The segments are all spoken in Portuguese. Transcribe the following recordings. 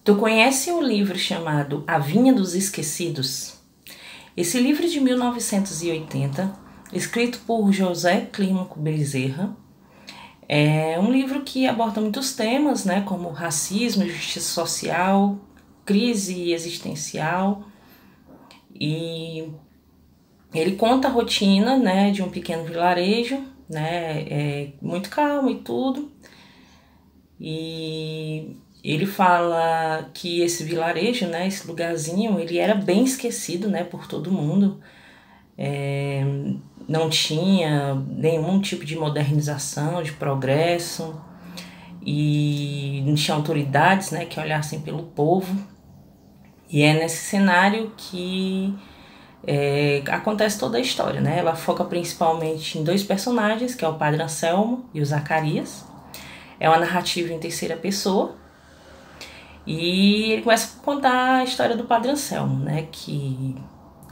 Tu conhece um livro chamado A Vinha dos Esquecidos? Esse livro é de 1980, escrito por José Clímaco Bezerra, é um livro que aborda muitos temas, né, como racismo, justiça social, crise existencial, e ele conta a rotina, né, de um pequeno vilarejo, né, muito calmo e tudo. E ele fala que esse vilarejo, né, esse lugarzinho, ele era bem esquecido, né, por todo mundo. Não tinha nenhum tipo de modernização, de progresso, e não tinha autoridades, né, que olhassem pelo povo. E é nesse cenário que acontece toda a história, né? Ela foca principalmente em dois personagens, que é o Padre Anselmo e o Zacarias. É uma narrativa em terceira pessoa. E ele começa a contar a história do Padre Anselmo, né? Que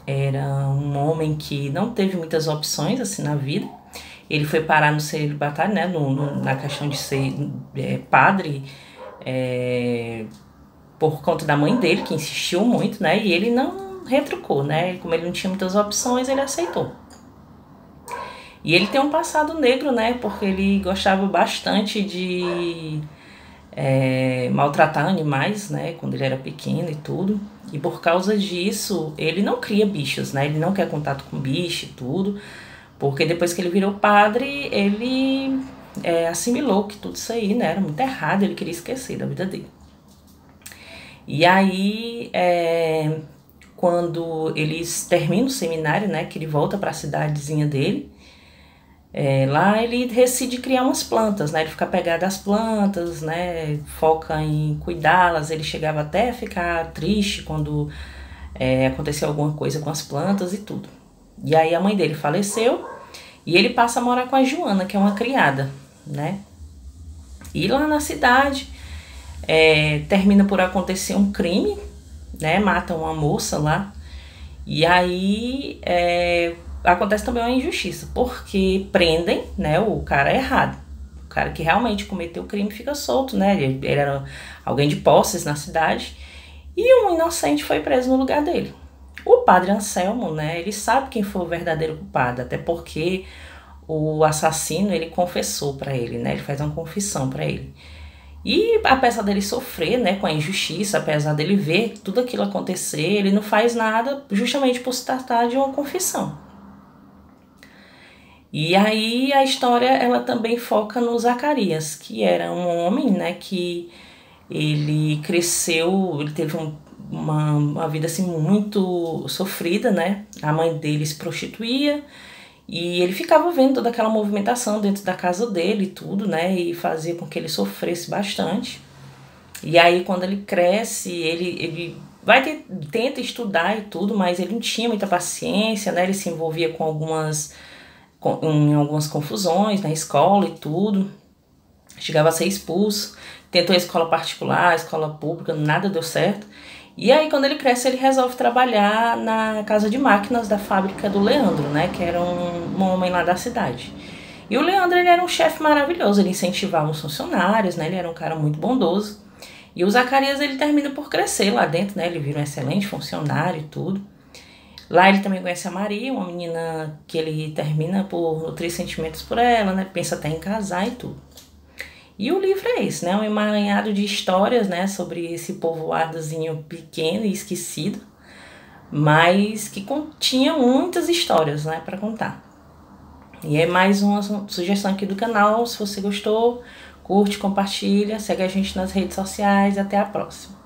era um homem que não teve muitas opções assim na vida. Ele foi parar no celibatário, né? Na questão de ser padre, por conta da mãe dele, que insistiu muito, né? E ele não retrucou, né? Como ele não tinha muitas opções, ele aceitou. E ele tem um passado negro, né? Porque ele gostava bastante de maltratar animais, né? Quando ele era pequeno e tudo. E por causa disso, ele não cria bichos, né? Ele não quer contato com bicho e tudo. Porque depois que ele virou padre, ele assimilou que tudo isso aí, né? Era muito errado, ele queria esquecer da vida dele. E aí, quando eles terminam o seminário, né? Que ele volta para a cidadezinha dele. Lá ele decide criar umas plantas, né? Ele fica apegado às plantas, né? Foca em cuidá-las. Ele chegava até a ficar triste quando aconteceu alguma coisa com as plantas e tudo. E aí a mãe dele faleceu e ele passa a morar com a Joana, que é uma criada, né? E lá na cidade termina por acontecer um crime, né? Matam uma moça lá. E aí acontece também uma injustiça, porque prendem, né, o cara errado. O cara que realmente cometeu o crime fica solto, né? Ele era alguém de posses na cidade e um inocente foi preso no lugar dele. O Padre Anselmo, né, ele sabe quem foi o verdadeiro culpado, até porque o assassino, ele confessou para ele, né? Ele faz uma confissão para ele. E apesar dele sofrer, né, com a injustiça, apesar dele ver tudo aquilo acontecer, ele não faz nada justamente por se tratar de uma confissão. E aí a história ela também foca no Zacarias, que era um homem, né, que ele cresceu, ele teve uma vida assim muito sofrida, né? A mãe dele se prostituía e ele ficava vendo toda aquela movimentação dentro da casa dele e tudo, né? E fazia com que ele sofresse bastante. E aí quando ele cresce, ele tenta estudar e tudo, mas ele não tinha muita paciência, né? Ele se envolvia em algumas confusões na escola e tudo. Chegava a ser expulso. Tentou a escola particular, a escola pública, nada deu certo. E aí, quando ele cresce, ele resolve trabalhar na casa de máquinas da fábrica do Leandro, né? Que era um homem lá da cidade. E o Leandro, ele era um chefe maravilhoso, ele incentivava os funcionários, né? Ele era um cara muito bondoso. E o Zacarias, ele termina por crescer lá dentro, né? Ele vira um excelente funcionário e tudo. Lá ele também conhece a Maria, uma menina que ele termina por nutrir sentimentos por ela, né? Pensa até em casar e tudo. E o livro é esse, né? Um emaranhado de histórias, né? Sobre esse povoadozinho pequeno e esquecido, mas que continha muitas histórias, né? Para contar. E é mais uma sugestão aqui do canal. Se você gostou, curte, compartilha, segue a gente nas redes sociais. Até a próxima.